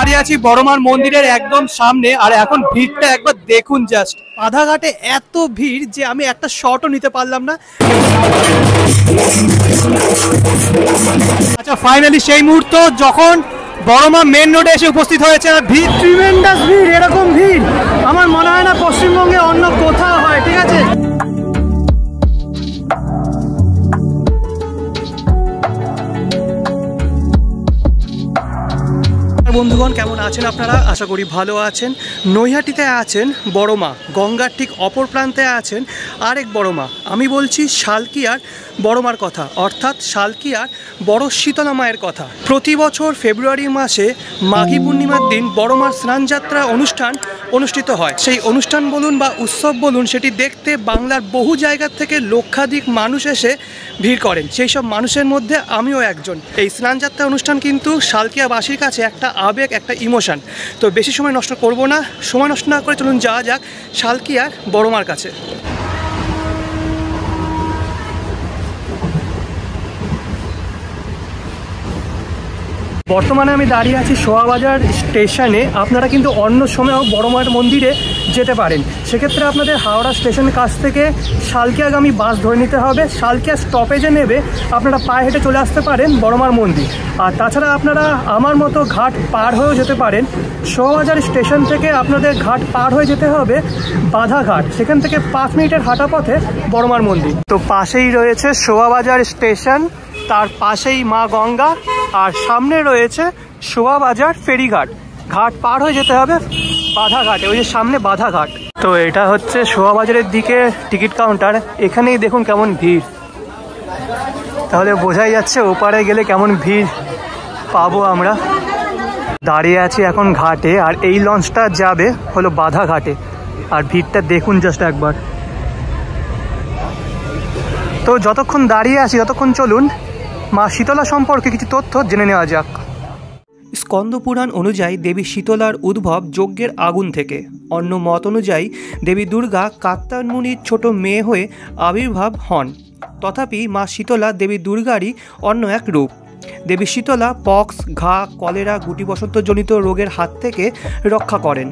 দাঁড়িয়ে আছি বড়মার মন্দিরের একদম সামনে, আর এখন ভিড়টা একবার দেখুন জাস্ট। বাধাঘাটে এত ভিড় যে আমি একটা শটও নিতে পারলাম না। আচ্ছা, ফাইনালি সেই মুহূর্ত যখন বড়মা মেন রোডে এসে উপস্থিত হয়েছে। আর ভিড়, ট্রিমেন্ডাস ভিড়। এরকম ভিড় আমার মনে হয় না পশ্চিমবঙ্গে অন্য কোথাও হয়। ঠিক আছে, বন্ধুগণ কেমন আছেন আপনারা? আশা করি ভালো আছেন। নৈহাটিতে আছেন বড়মা, গঙ্গার ঠিক অপর প্রান্তে আছেন আরেক বড়মা। আমি বলছি শালকিয়ার বড়মার কথা, অর্থাৎ শালকিয়ার বড় শীতলা মায়ের কথা। প্রতি বছর ফেব্রুয়ারি মাসে মাঘী পূর্ণিমার দিন বড়মার স্নানযাত্রা অনুষ্ঠান অনুষ্ঠিত হয়। সেই অনুষ্ঠান বলুন বা উৎসব বলুন, সেটি দেখতে বাংলার বহু জায়গার থেকে লক্ষাধিক মানুষ এসে ভিড় করেন। সেই সব মানুষের মধ্যে আমিও একজন। এই স্নানযাত্রা অনুষ্ঠান কিন্তু শালকিয়াবাসীর কাছে একটা আবেগ, একটা ইমোশন। তো বেশি সময় নষ্ট করব না, সময় নষ্ট না করে চলুন যাওয়া যাক শালকিয়ার বড়মার কাছে। বর্তমানে আমি দাঁড়িয়ে আছি শোয়াবাজার স্টেশনে। আপনারা কিন্তু অন্য সময়ও বড়মার মন্দিরে যেতে পারেন। সেক্ষেত্রে আপনাদের হাওড়া স্টেশনের কাছ থেকে শালকিয়াগামী বাস ধরে নিতে হবে। শালকিয়া স্টপেজে নেবে আপনারা পায়ে হেঁটে চলে আসতে পারেন বড়মার মন্দির। আর তাছাড়া আপনারা আমার মতো ঘাট পার হয়েও যেতে পারেন। শোয়াবাজার স্টেশন থেকে আপনাদের ঘাট পার হয়ে যেতে হবে বাধাঘাট। সেখান থেকে 5 মিনিটের হাঁটা পথে বড়মার মন্দির। তো পাশেই রয়েছে শোয়াবাজার স্টেশন, তার পাশেই মা গঙ্গা, আর সামনে রয়েছে শোয়াবাজার ফেরিঘাট। ঘাট পার হয়ে যেতে হবে বাধাঘাটে, ওই যে সামনে বাধাঘাট। তো এটা হচ্ছে শোয়াবাজারের দিকে টিকিট কাউন্টার। এখানেই দেখুন কেমন ভিড়, তাহলে বোঝাই যাচ্ছে ওপারে গেলে কেমন ভিড় পাবো আমরা। দাঁড়িয়ে আছি এখন ঘাটে, আর এই লঞ্চটা যাবে হলো বাধাঘাটে। আর ভিড়টা দেখুন জাস্ট একবার। তো যতক্ষণ দাঁড়িয়ে আছি ততক্ষণ চলুন মা শীতলা সম্পর্কে কিছু তথ্য জেনে নেওয়া যাক। স্কন্দপুরাণ অনুযায়ী দেবী শীতলার উদ্ভব যজ্ঞের আগুন থেকে। অন্য মত অনুযায়ী দেবী দুর্গা কাত্যায়ন মুনির ছোট মেয়ে হয়ে আবির্ভাব হন। তথাপি মা শীতলা দেবী দুর্গারই অন্য এক রূপ। দেবী শীতলা পক্স, ঘা, কলেরা, গুটি বসন্তজনিত রোগের হাত থেকে রক্ষা করেন।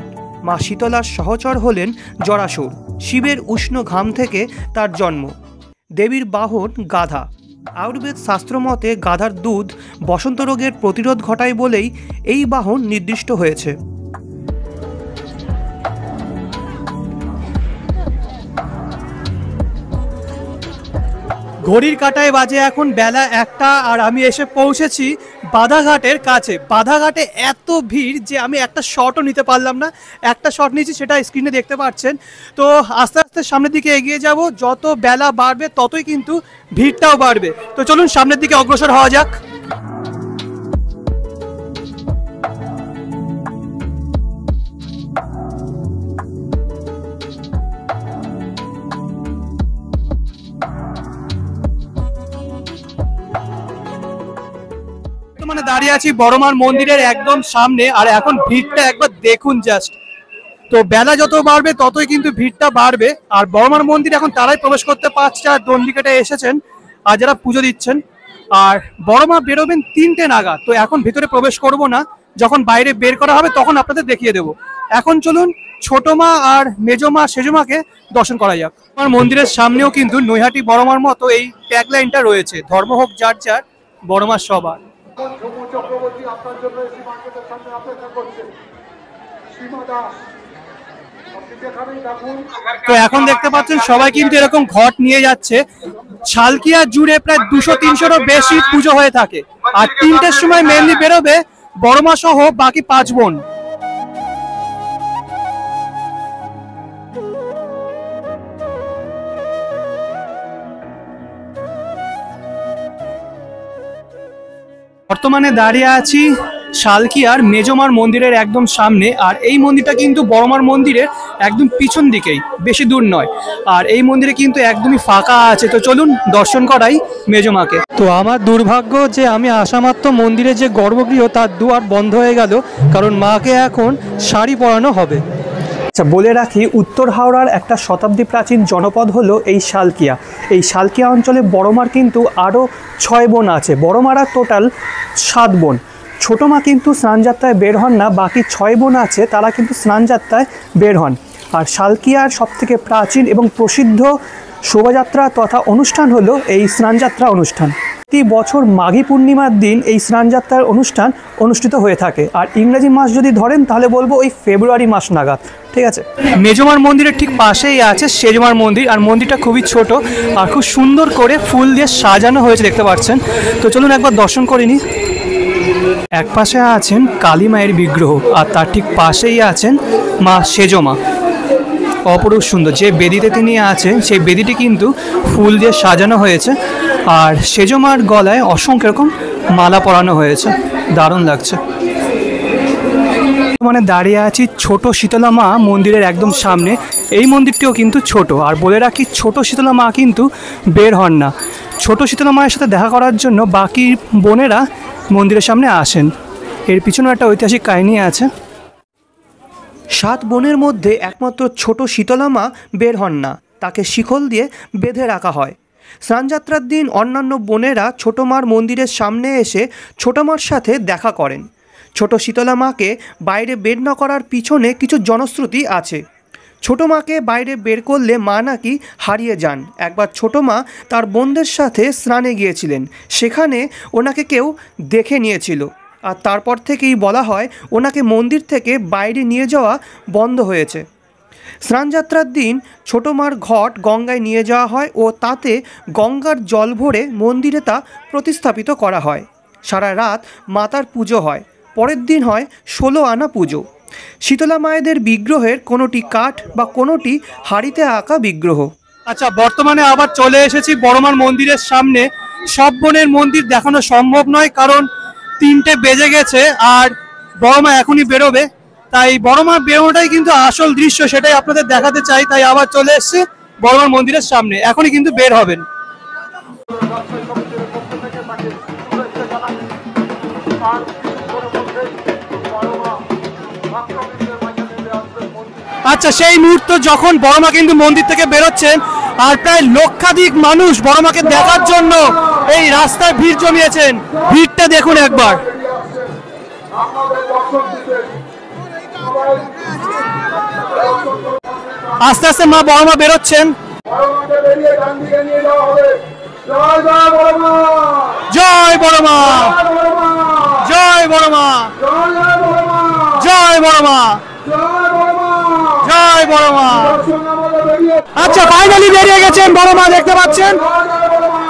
মা শীতলার সহচর হলেন জরাসুর। শিবের উষ্ণ ঘাম থেকে তার জন্ম। দেবীর বাহন গাধা। আয়ুর্বেদ শাস্ত্রমতে গাধার দুধ বসন্ত রোগের প্রতিরোধ ঘটায় বলেই এই বাহন নির্দিষ্ট হয়েছে। ঘড়ির কাঁটায় বাজে এখন বেলা 1টা, আর আমি এসে পৌঁছেছি বাধাঘাটের কাছে। বাধাঘাটে এত ভিড় যে আমি একটা শটও নিতে পারলাম না। একটা শট নিয়েছি, সেটা স্ক্রিনে দেখতে পাচ্ছেন। তো আস্তে আস্তে সামনের দিকে এগিয়ে যাব। যত বেলা বাড়বে ততই কিন্তু ভিড়টাও বাড়বে। তো চলুন সামনের দিকে অগ্রসর হওয়া যাক। মানে দাঁড়িয়ে আছি বড়মার মন্দিরের একদম সামনে, আর এখন ভিড়টা একবার দেখুন জাস্ট। তো বেলা যত বাড়বে ততই কিন্তু ভিড়টা বাড়বে। আর বড়মার মন্দির এখন তারাই প্রবেশ করতে পারছে আর দণ্ডিকেটে এসেছেন, আর যারা পুজো দিচ্ছেন। আর বড়মা বেরোবেন 3টে নাগাদ। তো এখন ভিতরে প্রবেশ করব না, যখন বাইরে বের করা হবে তখন আপনাদের দেখিয়ে দেবো। এখন চলুন ছোট মা আর মেজমা সেজমাকে দর্শন করা যাক। আমার মন্দিরের সামনেও কিন্তু নৈহাটি বড়মার মতো এই ট্যাগলাইনটা রয়েছে, ধর্ম হোক যার যার, বড়মার সবার। চক্রবর্তী আপনার জন্য এসি মার্কেটের সামনে অপেক্ষা করছেন। সীমা দাস, তো এখন দেখতে পাচ্ছেন সবাই কিন্তু এরকম ঘট নিয়ে যাচ্ছে। শালকিয়া জুড়ে প্রায় 200-300-রও বেশি পুজো হয়ে থাকে। আর 3টের সময় মেনলি বেরোবে বড়মা সহ বাকি 5 বোন। বর্তমানে দাঁড়িয়ে আছি শালকিয়ার মেজমার মন্দিরের একদম সামনে। আর এই মন্দিরটা কিন্তু বড়মার মন্দিরের একদম পিছন দিকেই, বেশি দূর নয়। আর এই মন্দিরে কিন্তু একদমই ফাঁকা আছে। তো চলুন দর্শন করাই মেজমাকে। তো আমার দুর্ভাগ্য যে আমি আসামাত্র মন্দিরের যে গর্ভগৃহ তার দুয়ার বন্ধ হয়ে গেল, কারণ মাকে এখন শাড়ি পরানো হবে। আচ্ছা, বলে রাখি উত্তর হাওড়ার একটা শতাব্দী প্রাচীন জনপদ হলো এই শালকিয়া। এই শালকিয়া অঞ্চলে বড়মার কিন্তু আরও 6 বোন আছে। বড়মারা টোটাল 7 বোন। ছোটো মা কিন্তু স্নানযাত্রায় বের হন না, বাকি 6 বোন আছে তারা কিন্তু স্নানযাত্রায় বের হন। আর শালকিয়ার সবথেকে প্রাচীন এবং প্রসিদ্ধ শোভাযাত্রা তথা অনুষ্ঠান হলো এই স্নানযাত্রা অনুষ্ঠান। প্রতি বছর মাঘী পূর্ণিমার দিন এই স্নানযাত্রার অনুষ্ঠান অনুষ্ঠিত হয়ে থাকে। আর ইংরেজি মাস যদি ধরেন তাহলে বলবো ওই ফেব্রুয়ারি মাস নাগাদ, ঠিক আছে। মেজমার মন্দিরের ঠিক পাশেই আছে সেজমার মন্দির, আর মন্দিরটা খুবই ছোট আর খুব সুন্দর করে ফুল দিয়ে সাজানো হয়েছে, দেখতে পাচ্ছেন। তো চলুন একবার দর্শন করে নিই। এক পাশে আছেন কালী মায়ের বিগ্রহ আর তার ঠিক পাশেই আছেন মা সেজমা, অপরূপ সুন্দর। যে বেদিতে তিনি আছেন সেই বেদিটি কিন্তু ফুল দিয়ে সাজানো হয়েছে, আর সেজমার গলায় অসংখ্য রকম মালা পরানো হয়েছে, দারুণ লাগছে। মানে দাঁড়িয়ে আছি ছোট শীতলা মা মন্দিরের একদম সামনে। এই মন্দিরটিও কিন্তু ছোট, আর বলে রাখি ছোট শীতলা মা কিন্তু বের হন না। ছোট শীতলা মায়ের সাথে দেখা করার জন্য বাকি বোনেরা মন্দিরের সামনে আসেন। এর পিছনে একটা ঐতিহাসিক কাহিনী আছে। 7 বোনের মধ্যে একমাত্র ছোট শীতলা মা বের হন না, তাকে শিকল দিয়ে বেঁধে রাখা হয়। স্নানযাত্রার দিন অন্যান্য বোনেরা ছোটো মার মন্দিরের সামনে এসে ছোটো মার সাথে দেখা করেন। ছোট শীতলা মাকে বাইরে বের না করার পিছনে কিছু জনশ্রুতি আছে। ছোটো মাকে বাইরে বের করলে মা নাকি হারিয়ে যান। একবার ছোটো মা তার বোনদের সাথে স্নানে গিয়েছিলেন, সেখানে ওনাকে কেউ দেখে নিয়েছিল, আর তারপর থেকেই বলা হয় ওনাকে মন্দির থেকে বাইরে নিয়ে যাওয়া বন্ধ হয়েছে। স্নানযাত্রার দিন ছোটো মার ঘট গঙ্গায় নিয়ে যাওয়া হয় ও তাতে গঙ্গার জল ভরে মন্দিরে তা প্রতিস্থাপিত করা হয়। সারা রাত মাতার পুজো হয়, পরের দিন হয় 16 আনা পুজো। শীতলা মায়েদের বিগ্রহের কোনোটি কাঠ বা কোনোটি হাড়িতে আঁকা বিগ্রহ। আচ্ছা, বর্তমানে আবার চলে এসেছি বড়মার মন্দিরের সামনে। সব বোনের মন্দির দেখানো সম্ভব নয়, কারণ 3টে বেজে গেছে আর বড়মা এখনই বেরোবে। তাই বড়মার বেরোনোটাই কিন্তু আসল দৃশ্য, সেটাই আপনাদের দেখাতে চাই। তাই আবার চলে এসেছি বড়মার মন্দিরের সামনে, এখনই কিন্তু বের হবেন। আচ্ছা, সেই মুহূর্ত যখন বড়মা কিন্তু মন্দির থেকে বেরোচ্ছেন, আর প্রায় লক্ষাধিক মানুষ বড়মাকে দেখার জন্য এই রাস্তায় ভিড় জমিয়েছেন। ভিড়টা দেখুন একবার। আস্তে আস্তে মা বড়মা বেরোচ্ছেন। জয় বড়মা, জয় বড়মা, জয় বড়মা, জয় বড়মা। আচ্ছা, ফাইনালি বেরিয়ে গেছেন বড়মা, দেখতে পাচ্ছেন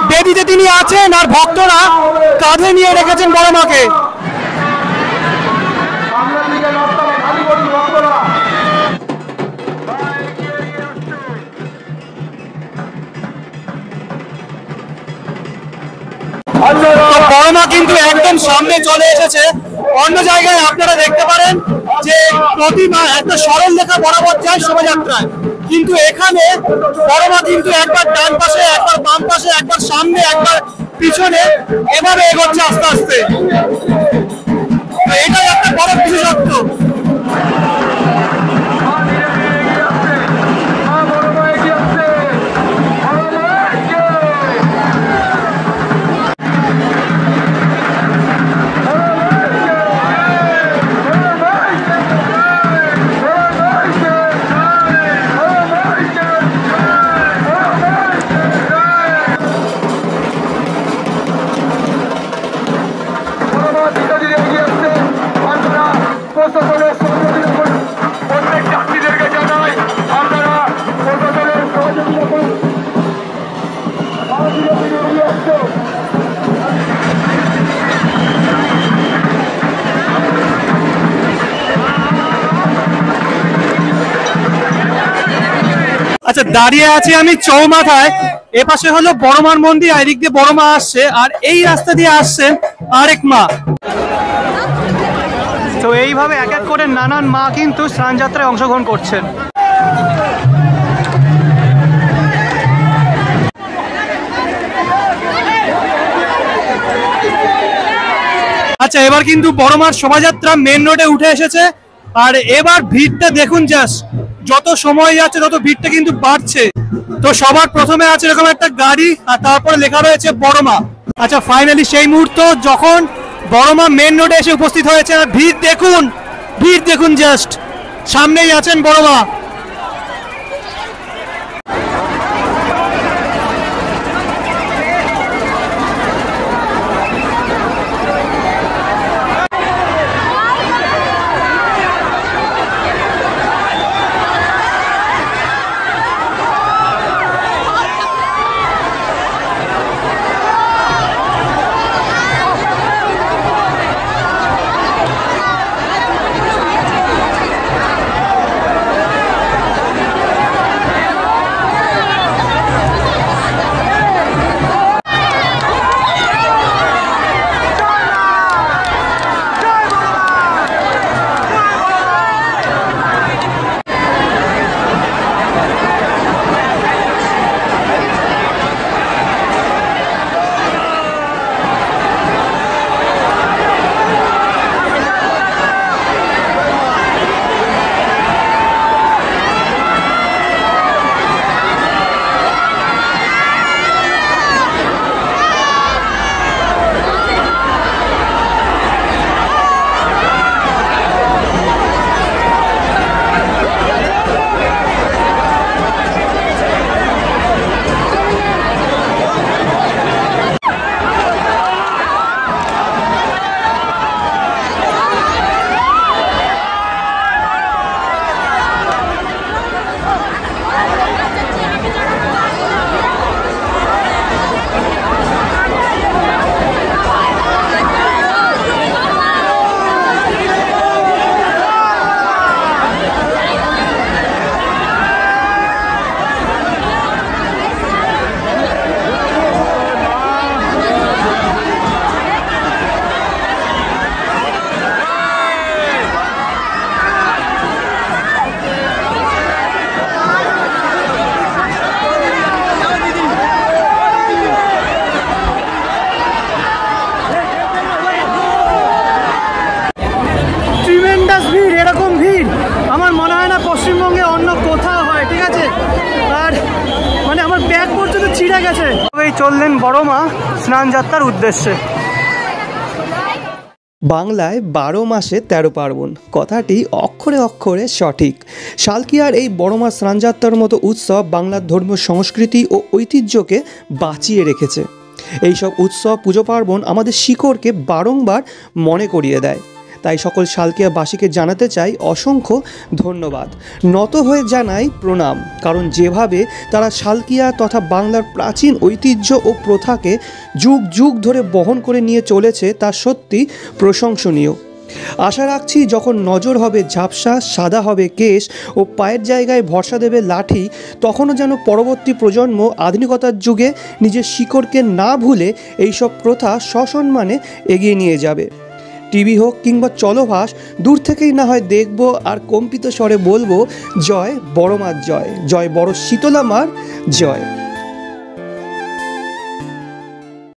বেদিতে তিনি আছেন আর ভক্তরা কাঁধে নিয়ে রেখেছেন বড়মাকে। বড়মা কিন্তু একদম সামনে চলে এসেছে। অন্য জায়গায় আপনারা দেখতে পারেন যে প্রতিমা একটা সরল লেখা বরাবর যায় শোভাযাত্রায়, কিন্তু এখানে বড়মা কিন্তু একবার ডান পাশে, একবার বাম পাশে, একবার সামনে, একবার পিছনে, এভাবে এগোচ্ছে আস্তে আস্তে। এটাই একটা বড় বিশেষত্ব। আচ্ছা, দাঁড়িয়ে আছি আমি চৌমাথায়। এপাশে হলো বড়মার মন্দির, আর এদিক দিয়ে বড়মা আসছে, আর এই রাস্তা দিয়ে আসছেন আরেক মা। তো এইভাবে এক এক করে নানান মা কিন্তু স্নানযাত্রায় অংশগ্রহণ করছেন। আচ্ছা, এবার কিন্তু বড়মার শোভাযাত্রা মেন রোডে উঠে এসেছে, আর এবার ভিড়টা দেখুন জাস্ট। যত সময় যাচ্ছে তত ভিড়টা কিন্তু বাড়ছে। তো সবার প্রথমে আছে এরকম একটা গাড়ি, আর তারপরে লেখা রয়েছে বড়মা। আচ্ছা, ফাইনালি সেই মুহূর্ত যখন বড়মা মেন রোডে এসে উপস্থিত হয়েছে। ভিড় দেখুন জাস্ট সামনেই আছেন বড়মা। পশ্চিমবঙ্গে অন্য কোথাও হয়, ঠিক আছে। আর মানে আমার ব্যাগ পর্যন্ত ছিঁড়ে গেছে। তবেই চললেন বড়মা স্নান যাত্রার উদ্দেশ্যে। বাংলায় 12 মাসে 13 পার্বণ কথাটি অক্ষরে অক্ষরে সঠিক। শালকিয়ার এই বড়মা স্নানযাত্রার মতো উৎসব বাংলার ধর্মীয় সংস্কৃতি ও ঐতিহ্যকে বাঁচিয়ে রেখেছে। এইসব উৎসব পুজো পার্বণ আমাদের শিকড়কে বারংবার মনে করিয়ে দেয়। তাই সকল শালকিয়াবাসীকে জানাতে চাই অসংখ্য ধন্যবাদ, নত হয়ে জানাই প্রণাম। কারণ যেভাবে তারা শালকিয়া তথা বাংলার প্রাচীন ঐতিহ্য ও প্রথাকে যুগ যুগ ধরে বহন করে নিয়ে চলেছে তা সত্যি প্রশংসনীয়। আশা রাখছি যখন নজর হবে ঝাপসা, সাদা হবে কেশ ও পায়ের জায়গায় ভরসা দেবে লাঠি, তখনও যেন পরবর্তী প্রজন্ম আধুনিকতার যুগে নিজের শিকড়কে না ভুলে এইসব প্রথা সসম্মানে এগিয়ে নিয়ে যাবে। টিভি হোক কিংবা চলভাস, দূর থেকেই না হয় দেখব আর কম্পিত স্বরে বলবো, জয় বড়মার জয়, জয় বড় শীতলা মার জয়।